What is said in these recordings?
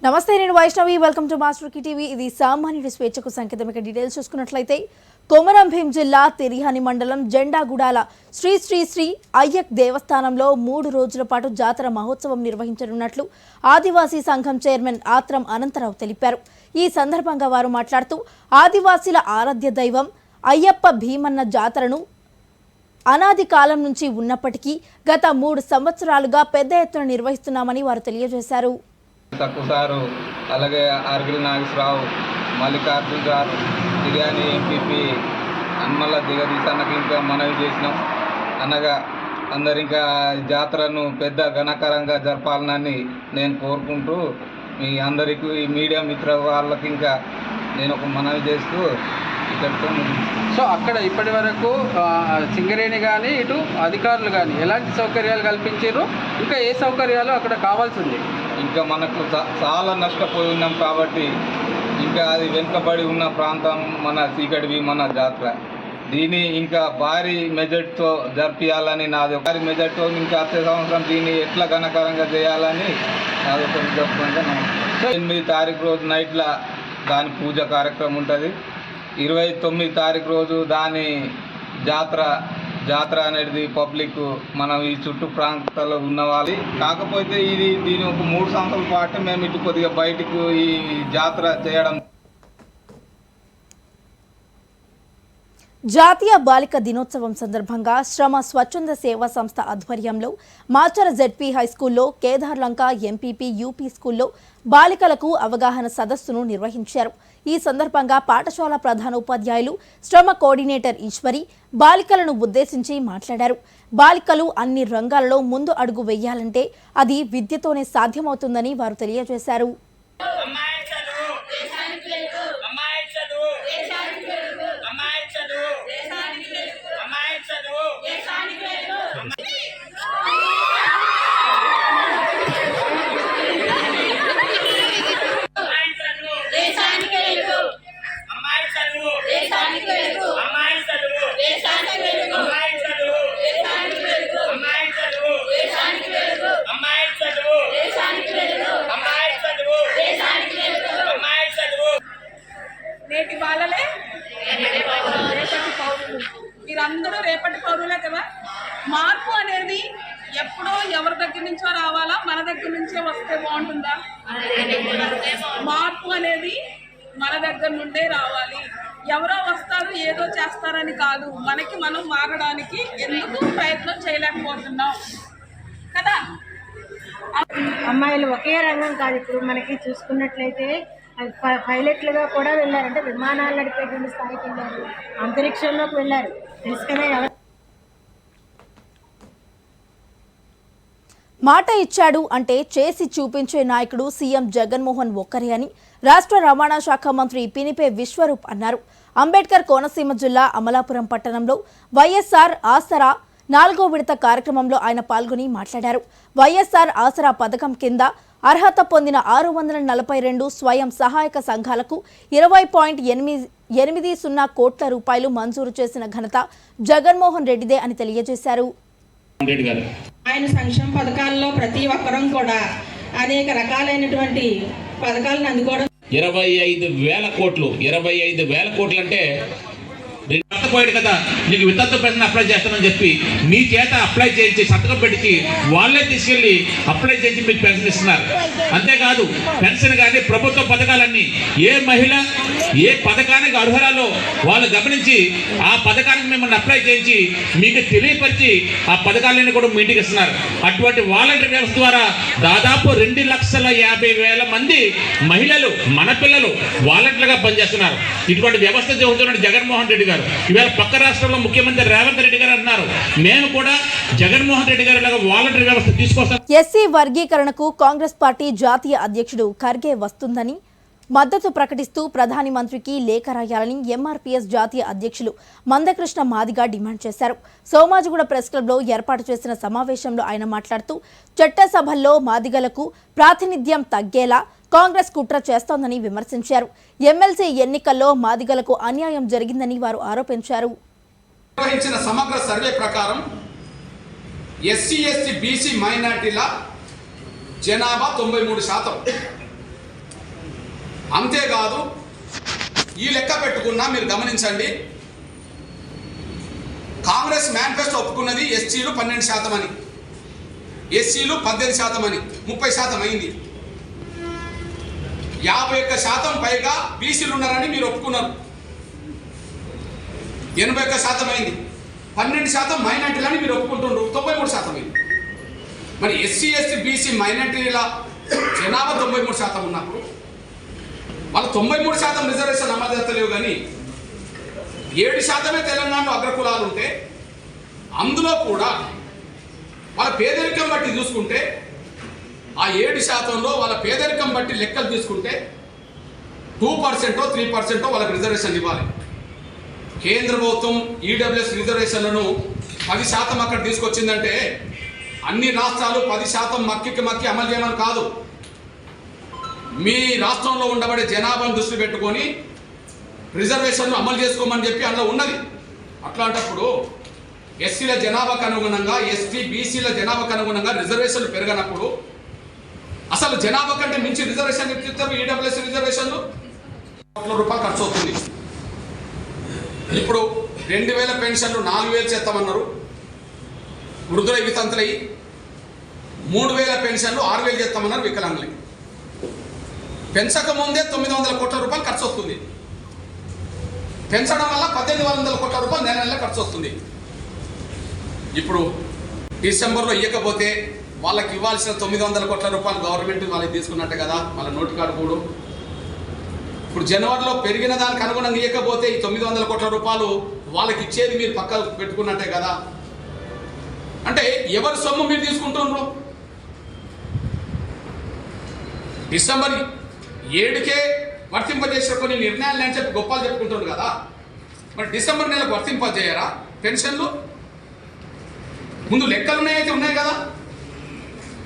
నమస్తే, నేను Vaishnavi. Welcome to master TV. ఇది సామాన్యుడి స్వేచ్ఛకు సంకేతం. ఇక డీటెయిల్స్ చూసుకున్నట్లయితే కొమరం భీం జిల్లా తిరిహాని మండలం జెండాగూడాల శ్రీ శ్రీ శ్రీ అయ్యక్ దేవస్థానంలో 3 రోజుల పాటు జాతర మహోత్సవం నిర్వహించనున్నట్లు ఆదివాసీ సంఘం చైర్మన్ ఆత్రం అనంతరావు తెలిపారు. ఈ సందర్భంగా వారు మాట్లాడుతూ ఆదివాసీల ఆరాధ్య దైవం అయ్యప్ప భీమన్న జాతరను అనాది కాలం నుంచి ఉన్నప్పటికీ గత 3 సంవత్సరాలుగా పెద్ద ఎత్తున నిర్వహిస్తున్నామని వారు తెలియజేశారు. తక్కువసారు అలాగే ఆర్గిల్ నాగేశ్వరరావు, మల్లికార్జున్ గారు, తిరియాని ఎంపీపీ అన్నమల్ల దిగదీసన్నకి ఇంకా మనవి చేసినాం. అనగా అందరు ఇంకా జాతరను పెద్ద ఘనకరంగా జరపాలని నేను కోరుకుంటూ మీ అందరికీ ఈ మీడియా మిత్ర వాళ్ళకి ఇంకా నేను ఒక మనవి చేస్తూ ఇక్కడితో. సో అక్కడ ఇప్పటి వరకు సింగరేణి కానీ ఇటు అధికారులు కానీ ఎలాంటి సౌకర్యాలు కల్పించారు, ఇంకా ఏ సౌకర్యాలు అక్కడ కావాల్సింది? ఇంకా మనకు చాలా నష్టపోయి ఉన్నాం కాబట్టి ఇంకా అది వెనుకబడి ఉన్న ప్రాంతం మన సీకటివి మన జాతర. దీన్ని ఇంకా భారీ మెజార్టీతో జరిపించాలని నాది. భారీ మెజార్టీతో ఇంకా వచ్చే సంవత్సరం దీన్ని ఎట్లా ఘనకరంగా చేయాలని నాది ఒక విజ్ఞప్తిగా. 8 తారీఖు రోజు నైట్ల దాని పూజ కార్యక్రమం ఉంటుంది. 29 తారీఖు రోజు దాని జాతర అనేది పబ్లిక్ మనం ఈ చుట్టూ ప్రాంతాల్లో ఉన్నవాళ్ళు. కాకపోతే దీని ఒక 3 సంవత్సరాల పాటు మేము ఇటు కొద్దిగా బయటకు ఈ జాతర చేయడం. జాతీయ బాలిక దినోత్సవం సందర్భంగా శ్రమ స్వచ్ఛంద సేవా సంస్థ ఆధ్వర్యంలో మాచర జెడ్పీ హైస్కూల్లో, కేదార్లంక ఎంపీపీ యూపీ స్కూల్లో బాలికలకు అవగాహన సదస్సును నిర్వహించారు. ఈ సందర్భంగా పాఠశాల ప్రధానోపాధ్యాయులు, శ్రమ కోఆర్డినేటర్ ఈశ్వరి బాలికలను ఉద్దేశించి మాట్లాడారు. బాలికలు అన్ని రంగాలలో ముందు అడుగు వేయాలంటే అది విద్యతోనే సాధ్యమవుతుందని వారు తెలియజేశారు. నేటి బాలలే రేపటి పౌరులు. మీరందరూ రేపటి పౌరులే కదా. మార్పు అనేది ఎప్పుడో ఎవరి దగ్గర నుంచో రావాలా, మన దగ్గర నుంచే వస్తే బాగుంటుందా? మార్పు అనేది మన దగ్గర నుండే రావాలి. ఎవరో వస్తారు ఏదో చేస్తారని కాదు, మనకి మనం మారడానికి ఎందుకు ప్రయత్నం చేయలేకపోతున్నాం కదా. అమ్మాయిలు ఒకే రంగం కాదు. ఇప్పుడు మనకి చూసుకున్నట్లయితే పైలట్లుగా కూడా వెళ్ళారు, అంటే విమానాలు నడిపేటువంటి స్థాయికి వెళ్ళారు, అంతరిక్షంలోకి వెళ్ళారు. తెలుసు కదా. మాట ఇచ్చాడు అంటే చేసి చూపించే నాయకుడు సీఎం జగన్మోహన్ ఒక్కరే అని రాష్ట్ర రవాణా శాఖ మంత్రి పినిపే విశ్వరూప్ అన్నారు. అంబేద్కర్ కోనసీమ జిల్లా అమలాపురం పట్టణంలో వైఎస్ఆర్ ఆసరా 4వ విడత కార్యక్రమంలో ఆయన పాల్గొని మాట్లాడారు. వైఎస్ఆర్ ఆసరా పథకం కింద అర్హత పొందిన 642 స్వయం సహాయక సంఘాలకు 20.80 కోట్ల రూపాయలు మంజూరు చేసిన ఘనత జగన్మోహన్ రెడ్డిదే అని తెలియజేశారు. ఆయన సంక్షేమ పథకాల్లో ప్రతి ఒక్కరం కూడా అనేక రకాలైనటువంటి పథకాలను అందుకోవడం. 25,000 కోట్లు. 25,000 కోట్లు అంటే పోయాడు కదా, నీకు వితంతు పెన్షన్ అప్లై చేస్తానని చెప్పి మీ చేత అప్లై చేయించి సంతకం పెట్టి వాళ్ళే తీసుకెళ్లి అప్లై చేయించి మీకు పెన్షన్ ఇస్తున్నారు. అంతేకాదు పెన్షన్ కానీ ప్రభుత్వ పథకాలన్నీ ఏ మహిళ ఏ పథకానికి అర్హురాలో వాళ్ళు గమనించి ఆ పథకానికి మిమ్మల్ని అప్లై చేయించి మీకు తెలియపరిచి ఆ పథకాలన్నీ కూడా మీ ఇంటికి ఇస్తున్నారు. అటువంటి వాలంటీర్ వ్యవస్థ ద్వారా దాదాపు 2,50,000 మంది మహిళలు మన పిల్లలు వాలంటీర్లుగా పనిచేస్తున్నారు. ఇటువంటి వ్యవస్థ చూస్తున్న జగన్మోహన్ రెడ్డి గారు ఇవాళ పక్క రాష్ట్రంలో ముఖ్యమంత్రి రేవంత్ రెడ్డి గారు అన్నారు, మేము కూడా జగన్మోహన్ రెడ్డి గారు లాగా వాలంటీర్ వ్యవస్థ తీసుకొస్తాం. ఎస్సీ వర్గీకరణకు కాంగ్రెస్ పార్టీ జాతీయ అధ్యక్షుడు ఖర్గే వస్తుందని మద్దతు ప్రకటిస్తూ ప్రధాని మంత్రికి లేఖ రాయాలని ఎంఆర్పీఎస్ జాతీయ అధ్యక్షులు మందకృష్ణ మాదిగ డిమాండ్ చేశారు. సోమాజిగూడ ప్రెస్ క్లబ్లో ఏర్పాటు చేసిన సమావేశంలో ఆయన మాట్లాడుతూ చట్టసభల్లో మాదిగలకు ప్రాతినిధ్యం తగ్గేలా కాంగ్రెస్ కుట్ర చేస్తోందని విమర్శించారు. ఎమ్మెల్సీ ఎన్నికల్లో మాదిగలకు అన్యాయం జరిగిందని వారు ఆరోపించారు. నిర్వహించిన సమగ్ర సర్వే ప్రకారం ఎస్సీ ఎస్టీ బీసీ మైనార్టీల జనాభా 93%. అంతేకాదు ఈ లెక్క పెట్టుకున్నా మీరు గమనించండి, కాంగ్రెస్ మేనిఫెస్టో ఒప్పుకున్నది ఎస్సీలు 12% అని, ఎస్సీలు 18% అని, 30% అయింది. 51% పైగా బీసీలు ఉన్నారని మీరు ఒప్పుకున్నారు, 81% అయింది. 12% మైనార్టీలని మీరు ఒప్పుకుంటున్నారు, 93% అయింది. మరి ఎస్సీ ఎస్టీ బీసీ మైనార్టీల జనాభా 93% ఉన్నప్పుడు వాళ్ళు 93% రిజర్వేషన్ అమలు చేస్తలేవు. కానీ 7% తెలంగాణలో అగ్రకులాలు ఉంటే అందులో కూడా వాళ్ళ పేదరికం బట్టి చూసుకుంటే ఆ 7%లో వాళ్ళ పేదరికం బట్టి లెక్కలు తీసుకుంటే 2% 3% వాళ్ళకి రిజర్వేషన్ ఇవ్వాలి. కేంద్ర ప్రభుత్వం ఈడబ్ల్యూఎస్ రిజర్వేషన్లను 10% అక్కడ తీసుకొచ్చిందంటే అన్ని రాష్ట్రాలు 10% మక్కి అమలు చేయమని కాదు. మీ రాష్ట్రంలో ఉండబడే జనాభాను దృష్టి పెట్టుకొని రిజర్వేషన్లు అమలు చేసుకోమని చెప్పి అందులో ఉన్నది. అట్లాంటప్పుడు ఎస్సీల జనాభాకు అనుగుణంగా, ఎస్టీ బీసీల జనాభాకు అనుగుణంగా రిజర్వేషన్లు పెరగనప్పుడు అసలు జనాభా కంటే మించి రిజర్వేషన్ ఇస్తారు. ఈడబ్ల్యూఎస్ రిజర్వేషన్లు ₹1,00,00,000 ఖర్చు అవుతుంది. ఇప్పుడు 2,000 పెన్షన్లు 4,000 చేస్తామన్నారు, వృద్ధుల వితంతులై 3,000 పెన్షన్లు 6,000 చేస్తామన్నారు వికలాంగులకి. పెంచక ముందే ₹900 కోట్ల ఖర్చు వస్తుంది. పెంచడం వల్ల ₹1,800 కోట్ల నెల నెల ఖర్చు వస్తుంది. ఇప్పుడు డిసెంబర్లో ఇవ్వకపోతే వాళ్ళకి ఇవ్వాల్సిన ₹900 కోట్ల గవర్నమెంట్ వాళ్ళకి తీసుకున్నట్టే కదా, వాళ్ళ నోటి కార్డు కూడా. ఇప్పుడు జనవరిలో పెరిగిన దానికి అనుగుణంగా ఇవ్వకపోతే ఈ ₹900 కోట్ల వాళ్ళకి ఇచ్చేది మీరు పక్క పెట్టుకున్నట్టే కదా. అంటే ఎవరి సొమ్ము మీరు తీసుకుంటున్నారు? డిసెంబర్ 7కే వర్తింపజేసిన కొన్ని నిర్ణయాలు అని చెప్పి గొప్పలు చెప్పుకుంటున్నారు కదా, మరి డిసెంబర్ నెలకు వర్తింపజేయరా పెన్షన్లు? ముందు లెక్కలు ఉన్నాయైతే ఉన్నాయి కదా.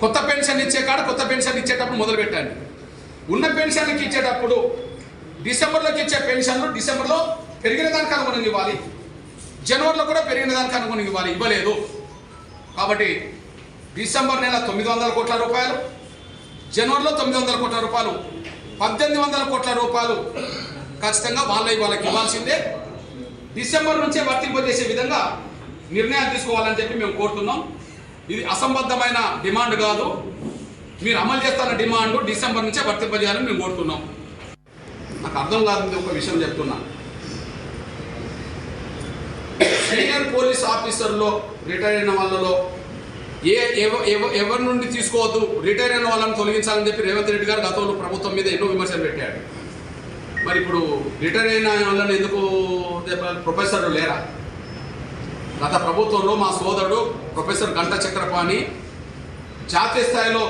కొత్త పెన్షన్ ఇచ్చే కాడ కొత్త పెన్షన్ ఇచ్చేటప్పుడు మొదలు పెట్టండి. ఉన్న పెన్షన్లకి ఇచ్చేటప్పుడు డిసెంబర్లోకి ఇచ్చే పెన్షన్లు డిసెంబర్లో పెరిగిన దానికి అనుగుణంగా ఇవ్వాలి, జనవరిలో కూడా పెరిగిన దానికి అనుగుణంగా ఇవ్వాలి. ఇవ్వలేదు కాబట్టి డిసెంబర్ నెల ₹900 కోట్ల, జనవరిలో ₹900 కోట్ల, ₹1,800 కోట్ల ఖచ్చితంగా వాళ్ళకి ఇవ్వాల్సిందే. డిసెంబర్ నుంచే వర్తింపజేసే విధంగా నిర్ణయాలు తీసుకోవాలని చెప్పి మేము కోరుతున్నాం. ఇది అసంబద్ధమైన డిమాండ్ కాదు, మీరు అమలు చేస్తున్న డిమాండ్ డిసెంబర్ నుంచే వర్తింపజేయాలని మేము కోరుతున్నాం. నాకు అర్థం కాదు, ఒక విషయం చెప్తున్నా. సీనియర్ పోలీస్ ఆఫీసర్లో రిటైర్ అయిన వాళ్ళలో ఎవరి నుండి తీసుకోవద్దు, రిటైర్ అయిన వాళ్ళని తొలగించాలని చెప్పి రేవంత్ రెడ్డి గారు గతంలో ప్రభుత్వం మీద ఎన్నో విమర్శలు పెట్టాడు. మరి ఇప్పుడు రిటైర్ అయిన వాళ్ళని ఎందుకు ప్రొఫెసర్లు లేరా? గత ప్రభుత్వంలో మా సోదరుడు ప్రొఫెసర్ గంటా చక్రపాణి జాతీయ స్థాయిలో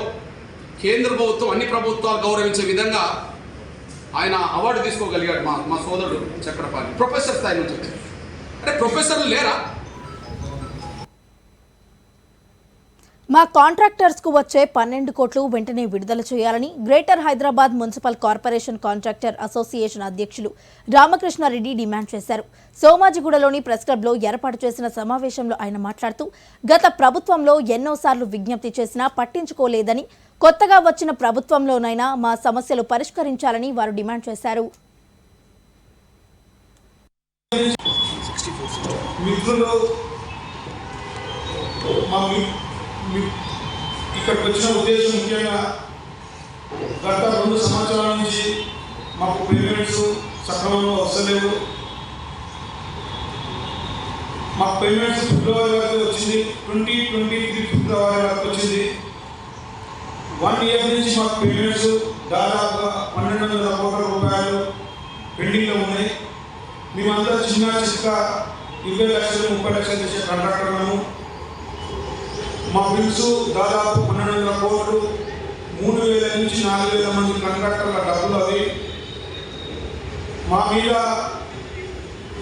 కేంద్ర ప్రభుత్వం అన్ని ప్రభుత్వాలు గౌరవించే విధంగా ఆయన అవార్డు తీసుకోగలిగాడు. మా సోదరుడు చక్రపాణి ప్రొఫెసర్ స్థాయి నుంచి. అంటే ప్రొఫెసర్లు లేరా? మా కాంట్రాక్టర్స్కు వచ్చే 12 కోట్లు వెంటనే విడుదల చేయాలని greater Hyderabad municipal corporation contractor association అధ్యక్షులు రామకృష్ణారెడ్డి డిమాండ్ చేశారు. సోమాజిగూడలోని ప్రెస్ క్లబ్లో ఏర్పాటు చేసిన సమావేశంలో ఆయన మాట్లాడుతూ గత ప్రభుత్వంలో ఎన్నోసార్లు విజ్ఞప్తి చేసినా పట్టించుకోలేదని, కొత్తగా వచ్చిన ప్రభుత్వంలోనైనా మా సమస్యలు పరిష్కరించాలని వారు డిమాండ్ చేశారు. ఇక్కడికి వచ్చిన ఉద్దేశం ముఖ్యంగా గత 2 సంవత్సరాల నుంచి మాకు పేమెంట్స్ సక్రమంలో వస్తలేవు. మాకు పేమెంట్స్ ఫిబ్రవరి వరకు వచ్చింది, 2023 ఫిబ్రవరి వరకు వచ్చింది. 1 ఇయర్ నుంచి మాకు పేమెంట్స్ దాదాపుగా 1,200 కోట్ల రూపాయలు పెండింగ్లో ఉన్నాయి. మేమంతా చిన్న 20 లక్షలు 30 లక్షలు చేసే కాంట్రాక్టర్లను. మా బిల్స్ దాదాపు 1,200 కోట్లు, 3,000 నుంచి 4,000 మంది కాంట్రాక్టర్ల డబ్బులు. అవి మా మీద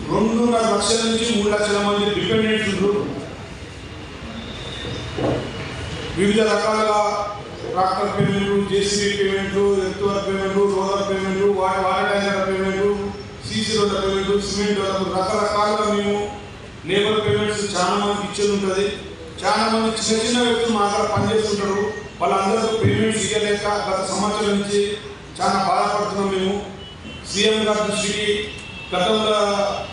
2.5 లక్షల నుంచి 3 లక్షల మంది డిపెండెంట్స్ ఉన్నారు. వివిధ రకాలుగా ట్రాక్టర్ పేమెంట్లు, జేసీబీ పేమెంట్లు, ఎత్తువర్ పేమెంట్లు, రోలర్ పేమెంట్లు, వాటర్ ట్యాంకర్ పేమెంట్లు, సీసీ రోడ్ల పేమెంట్లు, సిమెంట్ రకరకాలుగా మేము లేబర్ పేమెంట్స్ చాలా మందికి ఇచ్చేది ఉంటుంది. చాలా మంది చిన్న వ్యక్తులు మా దగ్గర పనిచేస్తుంటారు. వాళ్ళందరూ పేమెంట్స్ ఇవ్వలేక గత సంవత్సరం నుంచి చాలా బాధపడుతున్నాం మేము. సీఎం గారి దృష్టికి, గతంలో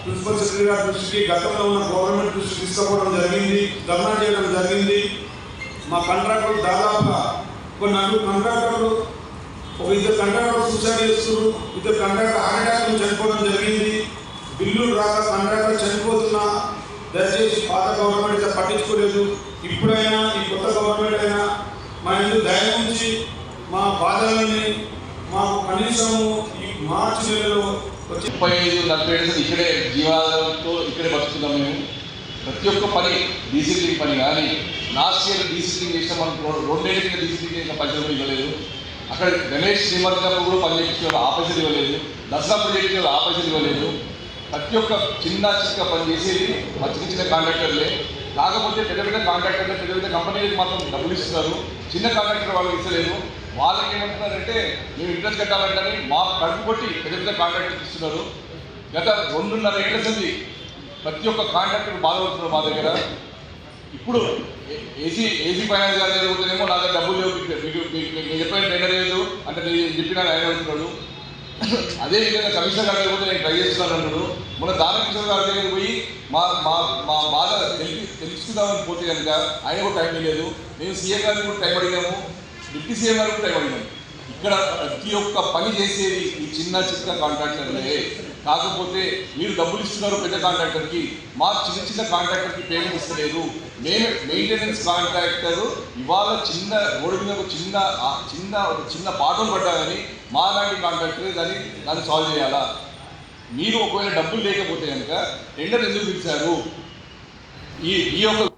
ప్రిన్సిపల్ సెక్రటరీ గారి దృష్టికి, గతంలో ఉన్న గవర్నమెంట్ దృష్టికి తీసుకోవడం జరిగింది, ధర్నా చేయడం జరిగింది. మా కాంట్రాక్టర్లు దాదాపుగా ఒక 4 కాంట్రాక్టర్లు, ఒక 2 కాంట్రాక్టర్లు సూసైడ్ చేస్తున్నారు, 2 కాంట్రాక్టర్ హార్ట్ అటాక్ చనిపోవడం జరిగింది. బిల్లులు రాక కాంట్రాక్టర్ చనిపోతున్నా దయచేసి పాత గవర్నమెంట్ అయితే పట్టించుకోలేదు. ఇప్పుడైనా ఈ కొత్త గవర్నమెంట్ అయినా మా ఇందు దయ ఉంచి మా బాధలని మాకు కనీసము ఈ మార్చి నెలలో వచ్చి 35-40 ఇక్కడే జీవాలతో ఇక్కడే బతుకుతున్నాం మేము. ప్రతి ఒక్క పని డీసీలింగ్ పని కానీ లాస్ట్ ఇయర్ డీసీలింగ్ చేసిన మనకు 2 ఏళ్ళ కింద డీసీలింగ్ చేసిన పైసలు కూడా ఇవ్వలేదు. అక్కడ గణేష్ శ్రీమర్గంలో కూడా పని చేయించే ఆ పైసలు ఇవ్వలేదు. దసరా ప్రాజెక్టు ఆ పైసలు ఇవ్వలేదు. ప్రతి ఒక్క చిన్న పని చేసేది మా చిన్న కాంట్రాక్టర్లే. కాకపోతే పెద్ద పెద్ద కాంట్రాక్టర్లు, పెద్ద పెద్ద కంపెనీలకు మాత్రం డబ్బులు ఇస్తున్నారు. చిన్న కాంట్రాక్టర్ వాళ్ళకి ఇస్తలేదు. వాళ్ళకి ఏమంటున్నారంటే మేము ఇంట్రెస్ట్ కట్టాలంటే మా కడుపు కొట్టి పెద్ద పెద్ద కాంట్రాక్టర్కి ఇస్తున్నారు. గత 2.5 ఏళ్ల సంది ప్రతి ఒక్క కాంట్రాక్టర్ బాధపడుతున్నారు మా దగ్గర. ఇప్పుడు ఏసీ ఫైనాన్స్ గారి దగ్గర పోతేనేమో నా దగ్గర డబ్బులు లేవు, మీకు చెప్పిన టెండర్ లేదు అంటే నేను చెప్పిన ఆయన అవుతున్నాడు. అదేవిధంగా కమిషనర్ గారి దగ్గర పోతే నేను ట్రై చేస్తున్నాను అన్నాడు. మన దానకిషోర్ గారి దగ్గర పోయి మా మా మా బాధ తెలుసుకుందామని పోతే కనుక ఆయన కూడా టైం లేదు. మేము సీఎం గారిని కూడా టైం అడిగాము, డిప్యూటీ సీఎం గారికి కూడా టైం అడిగాము. ఇక్కడ ప్రతి ఒక్క పని చేసేది ఈ చిన్న కాంట్రాక్టర్లే. కాకపోతే మీరు డబ్బులు ఇస్తున్నారు పెద్ద కాంట్రాక్టర్కి, మా చిన్న కాంట్రాక్టర్కి పేమెంట్ ఇస్తలేదు. మేము మెయింటెనెన్స్ కాంట్రాక్టర్ ఇవాళ చిన్న రోడ్డు మీద ఒక చిన్న పాటలు పడ్డారని మా లాంటి కాంట్రాక్టర్ దాన్ని సాల్వ్ చేయాలా? మీరు ఒకవేళ డబ్బులు లేకపోతే కనుక టెండర్ ఎందుకు పిలిచారు? ఈ యొక్క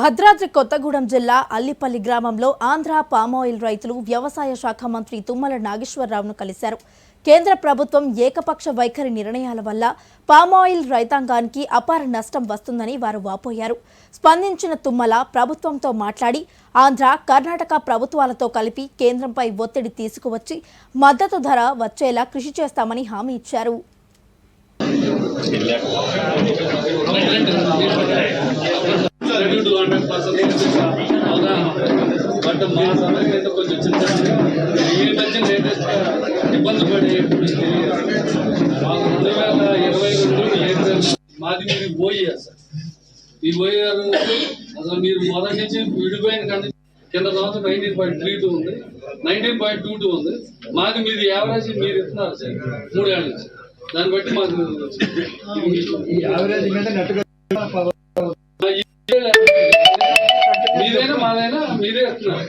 భద్రాద్రి కొత్తగూడెం జిల్లా అల్లిపల్లి గ్రామంలో ఆంధ్ర పామాయిల్ రైతులు వ్యవసాయ శాఖ మంత్రి తుమ్మల నాగేశ్వరరావును కలిశారు. కేంద్ర ప్రభుత్వం ఏకపక్ష వైఖరి నిర్ణయాల వల్ల పామాయిల్ రైతాంగానికి అపార నష్టం వస్తుందని వారు వాపోయారు. స్పందించిన తుమ్మల ప్రభుత్వంతో మాట్లాడి ఆంధ్ర, కర్ణాటక ప్రభుత్వాలతో కలిపి కేంద్రంపై ఒత్తిడి తీసుకువచ్చి మద్దతు ధర వచ్చేలా కృషి చేస్తామని హామీ ఇచ్చారు. బట్ మా సమయం అయితే కొంచెం చిన్న ఈ మధ్య ఇబ్బంది పడి మాకు 2022 మాది మీరు పోయారు సార్. మీరు పోయారు అసలు మీరు మొదటి నుంచి విడిపోయిన కానీ కింద సంవత్సరం 19.32 ఉంది, 19.22 ఉంది. మాది మీరు యావరేజ్ మీరు ఇస్తున్నారు సార్ 3 ఏళ్ళ నుంచి. దాన్ని బట్టి మాకు మీదైనా మాదైనా మీరే ఇస్తున్నారు.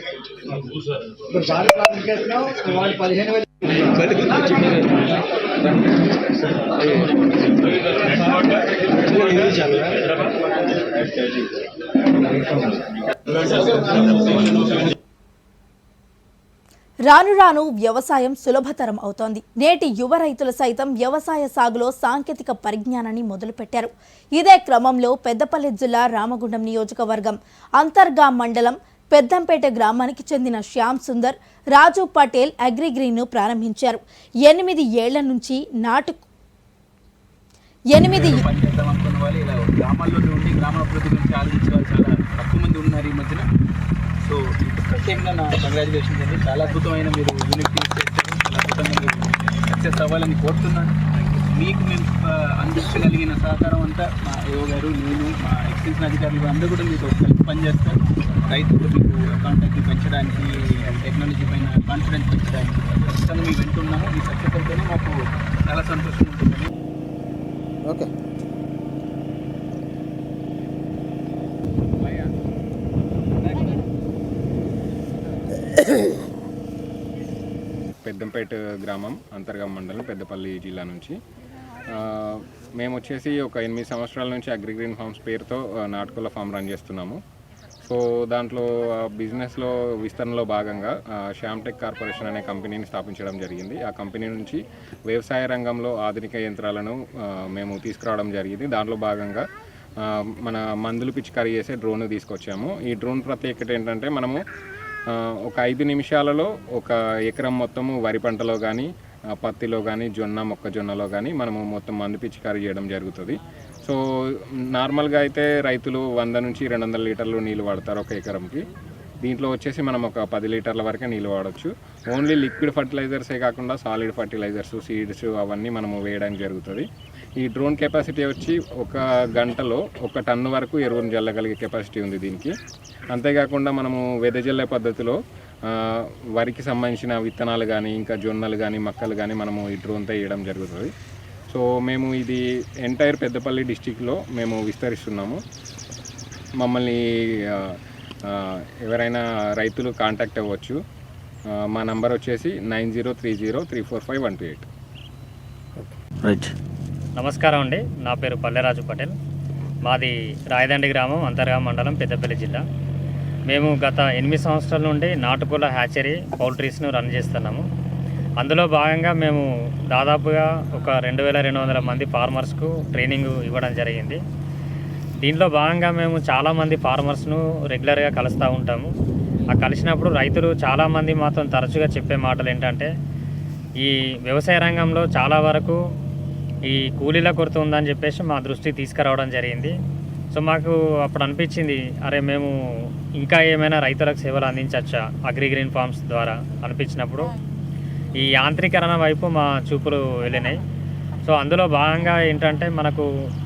రాను రాను వ్యవసాయం సులభతరం అవుతోంది. నేటి యువ రైతులు సైతం వ్యవసాయ సాగులో సాంకేతిక పరిజ్ఞానాన్ని మొదలుపెట్టారు. ఇదే క్రమంలో పెద్దపల్లి జిల్లా రామగుండం నియోజకవర్గం అంతర్గా మండలం పెద్దంపేట గ్రామానికి చెందిన శ్యామ్ సుందర్, రాజు పటేల్ అగ్రిగ్రీన్ను ప్రారంభించారు. 8 ఏళ్ల నుంచి గ్రామాల్లోనే ఉండి గ్రామాభివృద్ధి గురించి ఆలోచించే వాళ్ళు చాలా తక్కువ మంది ఉన్నారు ఈ మధ్యన. సో ప్రత్యేకంగా నా కంగ్రాచులేషన్స్ అండి. చాలా అద్భుతమైన మీరు యూనిట్ చేస్తారు, చాలా అద్భుతంగా మీరు సక్సెస్ అవ్వాలని కోరుతున్నాను. మీకు మేము అందించగలిగిన సహకారం అంతా మా ఏఓ గారు, నేను, మా ఎక్స్టెన్షన్ అధికారులు అందరూ కూడా మీకు కలిసి పనిచేస్తారు. రైతులు మీకు కాంటాక్ట్ పెంచడానికి, టెక్నాలజీ పైన కాన్ఫిడెన్స్ పెంచడానికి ఖచ్చితంగా మేము వింటున్నాము. మీ సక్సెస్ అయితేనే మాకు చాలా సంతోషం ఉంటుంది. ఓకే. పెద్దంపేట గ్రామం, అంతర్గా మండలం, పెద్దపల్లి జిల్లా నుంచి. మేము వచ్చేసి ఒక 8 సంవత్సరాల నుంచి అగ్రిగ్రీన్ ఫార్మ్స్ పేరుతో నాటుకోళ్ల ఫామ్ రన్ చేస్తున్నాము. సో దాంట్లో బిజినెస్లో విస్తరణలో భాగంగా శ్యామ్టెక్ కార్పొరేషన్ అనే కంపెనీని స్థాపించడం జరిగింది. ఆ కంపెనీ నుంచి వ్యవసాయ రంగంలో ఆధునిక యంత్రాలను మేము తీసుకురావడం జరిగింది. దాంట్లో భాగంగా మన మందులు పిచికారీ చేసే డ్రోన్ తీసుకొచ్చాము. ఈ డ్రోన్ ప్రత్యేకత ఏంటంటే మనము ఒక 5 నిమిషాలలో ఒక ఎకరం మొత్తము వరి పంటలో కానీ, పత్తిలో కానీ, మొక్కజొన్నలో కానీ మనము మొత్తం మందు పిచికారీ చేయడం జరుగుతుంది. సో నార్మల్గా అయితే రైతులు 100 నుంచి 200 లీటర్లు నీళ్ళు వాడతారు ఒక ఎకరంకి. దీంట్లో వచ్చేసి మనం ఒక 10 లీటర్ల వరకే నీళ్ళు వాడచ్చు. ఓన్లీ లిక్విడ్ ఫర్టిలైజర్సే కాకుండా సాలిడ్ ఫర్టిలైజర్స్, సీడ్స్ అవన్నీ మనము వేయడానికి జరుగుతుంది. ఈ డ్రోన్ కెపాసిటీ వచ్చి ఒక గంటలో 1 టన్ను వరకు ఎరువును జల్లగలిగే కెపాసిటీ ఉంది దీనికి. అంతేకాకుండా మనము వెదజల్లే పద్ధతిలో వరికి సంబంధించిన విత్తనాలు కానీ, ఇంకా జొన్నలు కానీ, మక్కలు కానీ మనము ఈ డ్రోన్తో వేయడం జరుగుతుంది. సో మేము ఇది ఎంటైర్ పెద్దపల్లి డిస్టిక్లో మేము విస్తరిస్తున్నాము. మమ్మల్ని ఎవరైనా రైతులు కాంటాక్ట్ అవ్వచ్చు. మా నంబర్ వచ్చేసి 9030345128. రైట్. నమస్కారం అండి, నా పేరు పల్లెరాజు పటేల్. మాది రాయదండి గ్రామం, అంతర్గామ మండలం, పెద్దపల్లి జిల్లా. మేము గత 8 సంవత్సరాల నుండి నాటుకోళ్ల హ్యాచరీ పౌల్ట్రీస్ను రన్ చేస్తున్నాము. అందులో భాగంగా మేము దాదాపుగా ఒక 2200 మంది ఫార్మర్స్కు ట్రైనింగ్ ఇవ్వడం జరిగింది. దీంట్లో భాగంగా మేము చాలామంది ఫార్మర్స్ను రెగ్యులర్గా కలుస్తూ ఉంటాము. ఆ కలిసినప్పుడు రైతులు చాలామంది మాతో తరచుగా చెప్పే మాటలు ఏంటంటే, ఈ వ్యవసాయ రంగంలో చాలా వరకు ఈ కూలీల కొరత ఉందని చెప్పేసి మా దృష్టికి తీసుకురావడం జరిగింది. సో మాకు అప్పుడు అనిపించింది, అరే మేము ఇంకా ఏమైనా రైతులకు సేవలు అందించవచ్చా అగ్రిగ్రీన్ ఫార్మ్స్ ద్వారా అనిపించినప్పుడు ఈ యాంత్రీకరణ వైపు మా చూపులు వెళ్ళినాయి. సో అందులో భాగంగా ఏంటంటే, మనకు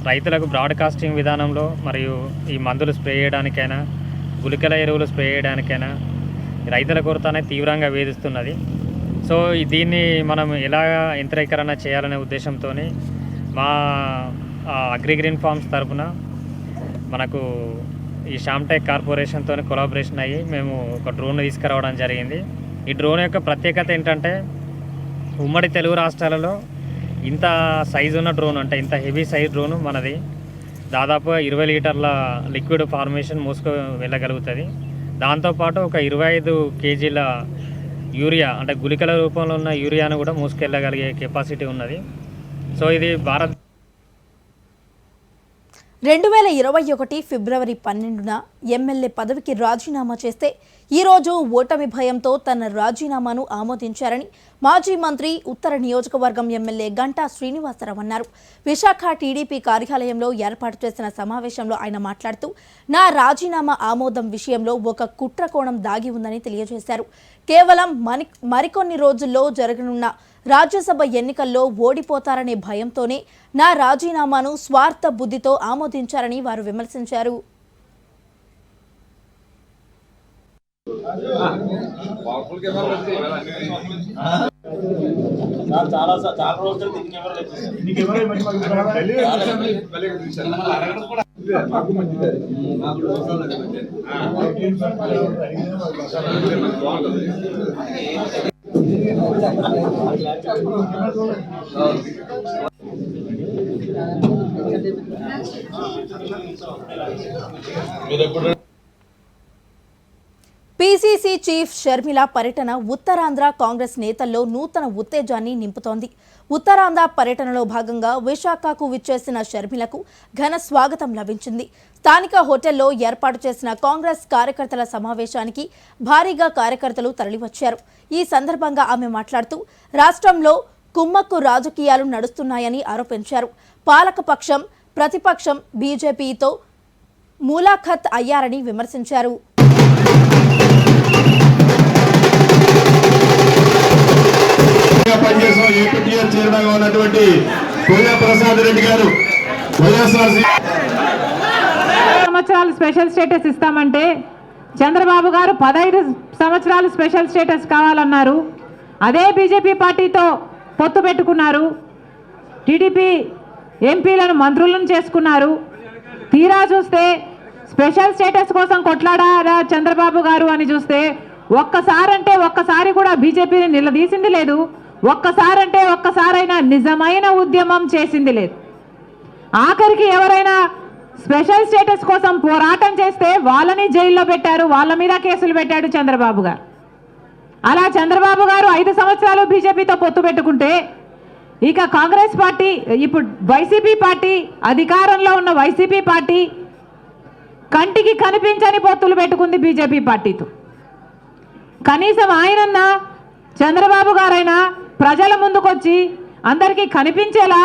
రైతులకు బ్రాడ్కాస్టింగ్ విధానంలో మరియు ఈ మందులు స్ప్రే చేయడానికైనా, గుళికల ఎరువులు స్ప్రే చేయడానికైనా రైతుల కొరత అనేది తీవ్రంగా వేధిస్తున్నది. సో దీన్ని మనం ఎలా యంత్రీకరణ చేయాలనే ఉద్దేశంతో మా అగ్రిగ్రీన్ ఫార్మ్స్ తరఫున మనకు ఈ శ్యామ్టెక్ కార్పొరేషన్తో కొలాబరేషన్ అయ్యి మేము ఒక డ్రోన్ తీసుకురావడం జరిగింది. ఈ డ్రోన్ యొక్క ప్రత్యేకత ఏంటంటే, ఉమ్మడి తెలుగు రాష్ట్రాలలో ఇంత సైజు ఉన్న డ్రోన్, అంటే ఇంత హెవీ సైజ్ డ్రోన్ మనది దాదాపుగా 20 లీటర్ల లిక్విడ్ ఫార్మేషన్ మోసుకు వెళ్ళగలుగుతుంది. దాంతోపాటు ఒక 25 కేజీల యూరియా, అంటే గుళికల రూపంలో ఉన్న యూరియాను కూడా మోసుకెళ్ళగలిగే కెపాసిటీ ఉన్నది. సో ఇది 2021 ఫిబ్రవరి 12న ఎమ్మెల్యే పదవికి రాజీనామా చేస్తే ఈరోజు ఓటమి భయంతో తన రాజీనామాను ఆమోదించారని మాజీ మంత్రి ఉత్తర నియోజకవర్గం ఎమ్మెల్యే గంటా శ్రీనివాసరావు అన్నారు. విశాఖ టీడీపీ కార్యాలయంలో ఏర్పాటు చేసిన సమావేశంలో ఆయన మాట్లాడుతూ, నా రాజీనామా ఆమోదం విషయంలో ఒక కుట్ర కోణం దాగి ఉందని తెలియజేశారు. కేవలం మరికొన్ని రోజుల్లో జరగనున్న రాజ్యసభ ఎన్నికల్లో ఓడిపోతారనే భయంతోనే నా రాజీనామాను స్వార్థ బుద్ధితో ఆమోదించారని వారు విమర్శించారు. పీసీసీ చీఫ్ షర్మిల పర్యటన ఉత్తరాంధ్ర కాంగ్రెస్ నేతల్లో నూతన ఉత్తేజాన్ని నింపుతోంది. ఉత్తరాంధ్ర పర్యటనలో భాగంగా విశాఖకు విచ్చేసిన షర్మిలకు ఘన స్వాగతం లభించింది. స్థానిక హోటల్లో ఏర్పాటు చేసిన కాంగ్రెస్ కార్యకర్తల సమావేశానికి భారీగా కార్యకర్తలు తరలివచ్చారు. ఈ సందర్భంగా ఆమె మాట్లాడుతూ, రాష్ట్రంలో కుమ్మక్కు రాజకీయాలు నడుస్తున్నాయని ఆరోపించారు. పాలకపక్షం, ప్రతిపక్షం బీజేపీతో ములాఖత్ అయ్యారని విమర్శించారు. ఉన్నటువంటి ప్రసాద్ రెడ్డి గారు సంవత్సరాలు స్పెషల్ స్టేటస్ ఇస్తామంటే చంద్రబాబు గారు 15 సంవత్సరాలు స్పెషల్ స్టేటస్ కావాలన్నారు. అదే బీజేపీ పార్టీతో పొత్తు పెట్టుకున్నారు. టీడీపీ ఎంపీలను మంత్రులను చేసుకున్నారు. తీరా చూస్తే స్పెషల్ స్టేటస్ కోసం కొట్లాడారా చంద్రబాబు గారు అని చూస్తే ఒక్కసారి కూడా బీజేపీని నిలదీసింది లేదు. ఒక్కసారైనా నిజమైన ఉద్యమం చేసింది లేదు. ఆఖరికి ఎవరైనా స్పెషల్ స్టేటస్ కోసం పోరాటం చేస్తే వాళ్ళని జైల్లో పెట్టారు, వాళ్ళ మీద కేసులు పెట్టాడు చంద్రబాబు గారు. అలా చంద్రబాబు గారు 5 సంవత్సరాలు బీజేపీతో పొత్తు పెట్టుకుంటే, ఇక కాంగ్రెస్ పార్టీ, ఇప్పుడు వైసీపీ పార్టీ, అధికారంలో ఉన్న వైసీపీ పార్టీ కంటికి కనిపించని పొత్తులు పెట్టుకుంది బీజేపీ పార్టీతో. కనీసం ఆయనన్నా చంద్రబాబు గారైనా ప్రజల ముందుకొచ్చి అందరికీ కనిపించేలా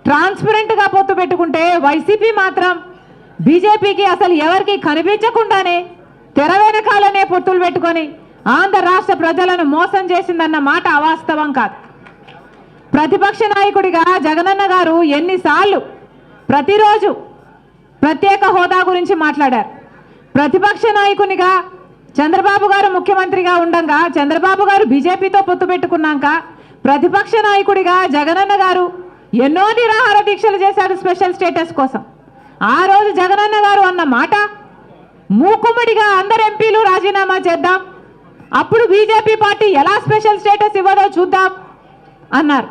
ట్రాన్స్పరెంట్గా పొత్తు పెట్టుకుంటే, వైసీపీ మాత్రం బీజేపీకి అసలు ఎవరికి కనిపించకుండానే తెర వెనకాలనే పొత్తులు పెట్టుకొని ఆంధ్ర రాష్ట్ర ప్రజలను మోసం చేసిందన్న మాట అవాస్తవం కాదు. ప్రతిపక్ష నాయకుడిగా జగనన్న గారు ఎన్నిసార్లు ప్రతిరోజు ప్రత్యేక హోదా గురించి మాట్లాడారు. ప్రతిపక్ష నాయకునిగా చంద్రబాబు గారు ముఖ్యమంత్రిగా ఉండగా, చంద్రబాబు గారు బీజేపీతో పొత్తు పెట్టుకున్నాక ప్రతిపక్ష నాయకుడిగా జగనన్న గారు ఎన్నో నిరాహార దీక్షలు చేశాడు స్పెషల్ స్టేటస్ కోసం. ఆ రోజు జగనన్న గారు అన్న మాట, మూకుమ్మడిగా అందరు ఎంపీలు రాజీనామా చేద్దాం, అప్పుడు బీజేపీ పార్టీ ఎలా స్పెషల్ స్టేటస్ ఇవ్వదో చూద్దాం అన్నారు.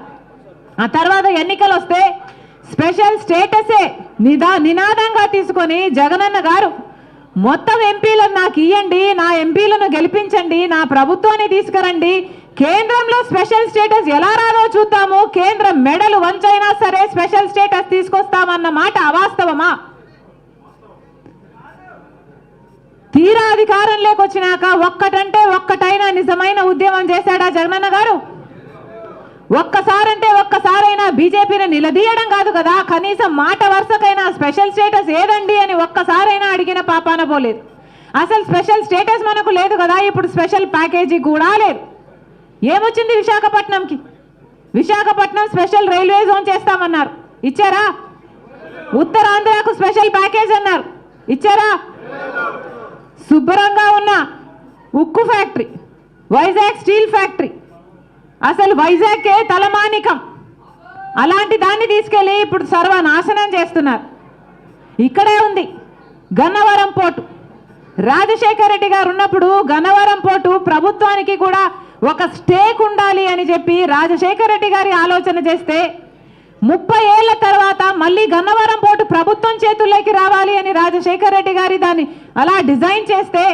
ఆ తర్వాత ఎన్నికలు వస్తే స్పెషల్ స్టేటసే నినాదంగా తీసుకొని జగనన్న గారు మొత్తం ఎంపీలను నాకు ఇవ్వండి, నా ఎంపీలను గెలిపించండి, నా ప్రభుత్వాన్ని తీసుకురండి, కేంద్రంలో స్పెషల్ స్టేటస్ ఎలా రాదో చూద్దాము, కేంద్రం మెడలు వంచైనా సరే స్పెషల్ స్టేటస్ తీసుకొస్తామన్న మాట అవాస్తవమా? తీరా అధికారం లేకొచ్చినాక ఒక్కటంటే ఒక్కటైనా నిజమైన ఉద్యమం చేశాడా జగనన్న గారు? ఒక్కసారంటే ఒక్కసారైనా బీజేపీని నిలదీయడం కాదు కదా, కనీసం మాట వరుసకైనా స్పెషల్ స్టేటస్ ఏదండి అని ఒక్కసారైనా అడిగిన పాపాన పోలేదు. అసలు స్పెషల్ స్టేటస్ మనకు లేదు కదా, ఇప్పుడు స్పెషల్ ప్యాకేజీ కూడా లేదు. ఏమొచ్చింది విశాఖపట్నంకి? విశాఖపట్నం స్పెషల్ రైల్వే జోన్ చేస్తామన్నారు, ఇచ్చారా? ఉత్తరాంధ్రకు స్పెషల్ ప్యాకేజ్ అన్నారు, ఇచ్చారా? శుభ్రంగా ఉన్న ఉక్కు ఫ్యాక్టరీ, వైజాగ్ స్టీల్ ఫ్యాక్టరీ, అసలు వైజాగ్కే తలమానికం, అలాంటి దాన్ని తీసుకెళ్ళి ఇప్పుడు సర్వనాశనం చేస్తున్నారు. ఇక్కడే ఉంది గన్నవరం పోర్టు. రాజశేఖర రెడ్డి గారు ఉన్నప్పుడు గన్నవరం పోర్టు ప్రభుత్వానికి కూడా ఒక స్టేక్ ఉండాలి అని చెప్పి రాజశేఖర రెడ్డి గారి ఆలోచన చేస్తే 30 ఏళ్ల తర్వాత మళ్ళీ గన్నవరం పోర్టు ప్రభుత్వం చేతుల్లోకి రావాలి అని రాజశేఖర రెడ్డి గారి దాన్ని అలా డిజైన్ చేస్తే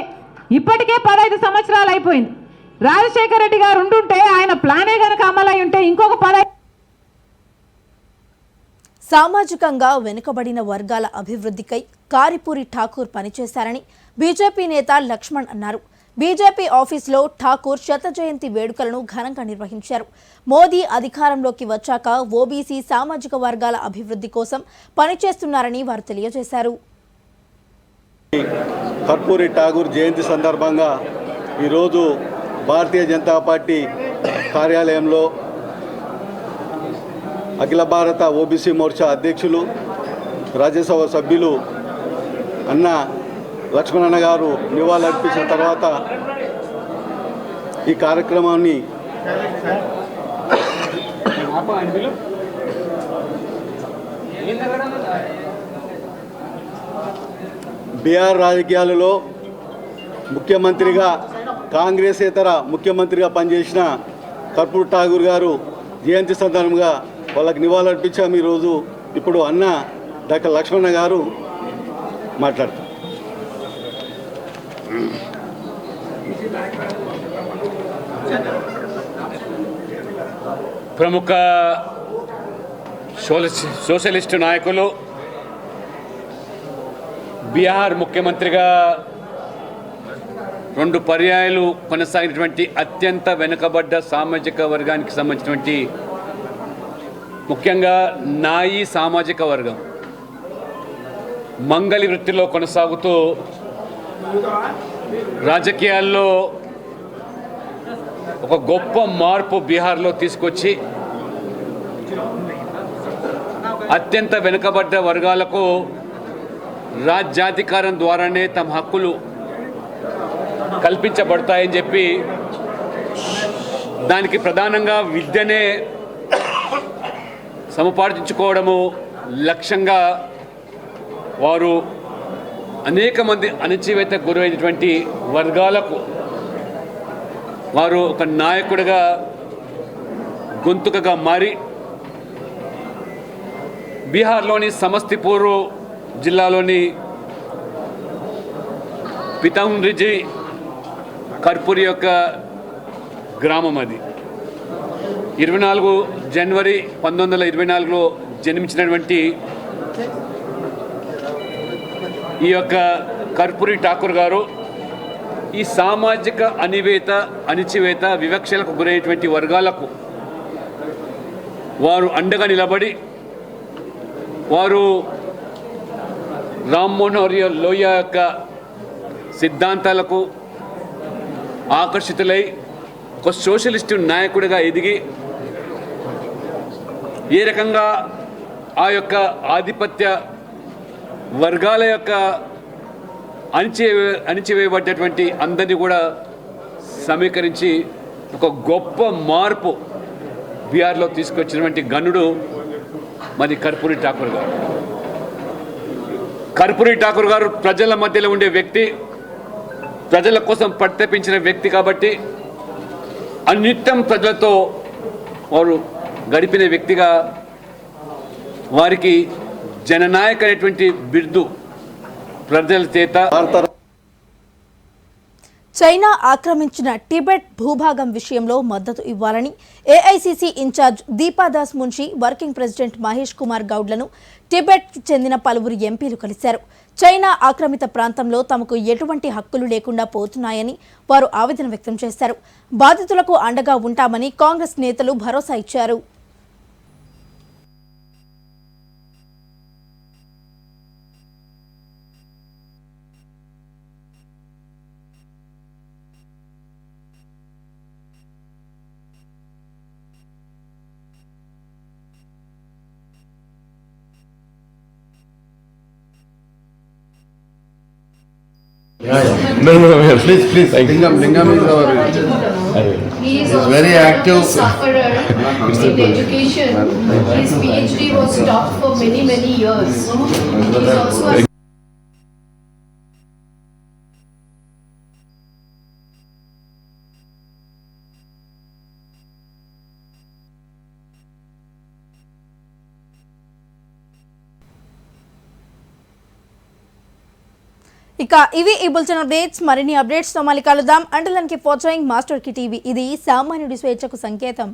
ఇప్పటికే 15 సంవత్సరాలు అయిపోయింది. రాజశేఖర రెడ్డి గారు ఉంటుంటే ఆయన ప్లానే కనుక అమలై ఉంటే ఇంకొక 15. సామాజికంగా వెనుకబడిన వర్గాల అభివృద్ధికై కారిపూరి ఠాకూర్ పనిచేశారని బీజేపీ నేత లక్ష్మణ్ అన్నారు. బీజేపీ ఆఫీసులో ఠాకూర్ శత జయంతి వేడుకలను ఘనంగా నిర్వహించారు. మోదీ అధికారంలోకి వచ్చాక ఓబీసీ సామాజిక వర్గాల అభివృద్ధి కోసం పనిచేస్తున్నారని వారు తెలియజేశారు. కర్పూరి ఠాకూర్ జయంతి సందర్భంగా ఈరోజు భారతీయ జనతా పార్టీ కార్యాలయంలో అఖిల భారత ఓబీసీ మోర్చా అధ్యక్షులు, రాజ్యసభ సభ్యులు అన్న లక్ష్మణన్న గారు నివాళులర్పించిన తర్వాత ఈ కార్యక్రమాన్ని బీహార్ రాజకీయాలలో ముఖ్యమంత్రిగా, కాంగ్రెసేతర ముఖ్యమంత్రిగా పనిచేసిన కర్పూరి ఠాకూర్ గారు జయంతి సందర్భంగా వాళ్ళకి నివాళులర్పించాము ఈరోజు. ఇప్పుడు అన్న డాక్టర్ లక్ష్మణ గారు మాట్లాడతారు. ప్రముఖ సోషలిస్టు నాయకులు, బీహార్ ముఖ్యమంత్రిగా 2 పర్యాయాలు కొనసాగినటువంటి అత్యంత వెనుకబడ్డ సామాజిక వర్గానికి సంబంధించినటువంటి, ముఖ్యంగా నాయి సామాజిక వర్గం మంగళి వృత్తిలో కొనసాగుతూ రాజకీయాల్లో ఒక గొప్ప మార్పు బీహార్లో తీసుకొచ్చి అత్యంత వెనుకబడ్డ వర్గాలకు రాజ్యాధికారం ద్వారానే తమ హక్కులు కల్పించబడతాయని చెప్పి, దానికి ప్రధానంగా విద్యనే సముపార్జించుకోవడము లక్ష్యంగా వారు అనేక మంది అణచివేత గురైనటువంటి వర్గాలకు వారు ఒక నాయకుడిగా, గొంతుకగా మారి బీహార్లోని సమస్తిపూర్ జిల్లాలోని పితౌండ్రిజీ కర్పూరి యొక్క గ్రామం అది. 24 జనవరి 1924లో జన్మించినటువంటి ఈ యొక్క కర్పూరి ఠాకూర్ గారు ఈ సామాజిక అణిచివేత వివక్షలకు గురైనటువంటి వర్గాలకు వారు అండగా నిలబడి, వారు రామ్మోహన్ లోహియా యొక్క సిద్ధాంతాలకు ఆకర్షితులై ఒక సోషలిస్టు నాయకుడిగా ఎదిగి ఏ రకంగా ఆ యొక్క ఆధిపత్య వర్గాల యొక్క అణిచివేయబడ్డటువంటి అందరినీ కూడా సమీకరించి ఒక గొప్ప మార్పు బీహార్లో తీసుకొచ్చినటువంటి గనుడు మరి కర్పూరి ఠాకూర్ గారు. కర్పూరి ఠాకూర్ గారు ప్రజల మధ్యలో ఉండే వ్యక్తి, ప్రజల కోసం పరితపించిన వ్యక్తి కాబట్టి అన్నిత్యం ప్రజలతో వారు గడిపిన వ్యక్తిగా వారికి జననాయక్ అనేటువంటి బిరుదు ప్రజల చేత. చైనా ఆక్రమించిన టిబెట్ భూభాగం విషయంలో మద్దతు ఇవ్వాలని AICC in-charge Deepa Das Munshi, working president Mahesh Kumar గౌడ్లను టిబెట్ చెందిన పలువురు ఎంపీలు కలిశారు. చైనా ఆక్రమిత ప్రాంతంలో తమకు ఎటువంటి హక్కులు లేకుండా పోతున్నాయని వారు ఆవేదన వ్యక్తం చేశారు. బాధితులకు అండగా ఉంటామని కాంగ్రెస్ నేతలు భరోసా ఇచ్చారు. No, please. Lingam is our. He is very active. Sufferer in education. His PhD was stopped for many years. He is also a ఇక ఇవి ఈ బులెటిన్ అప్డేట్స్. మరిన్ని అప్డేట్స్ తో మళ్ళీ కలుద్దాం. Until then keep watching Master Key TV. ఇది సామాన్యుడి స్వేచ్ఛకు సంకేతం.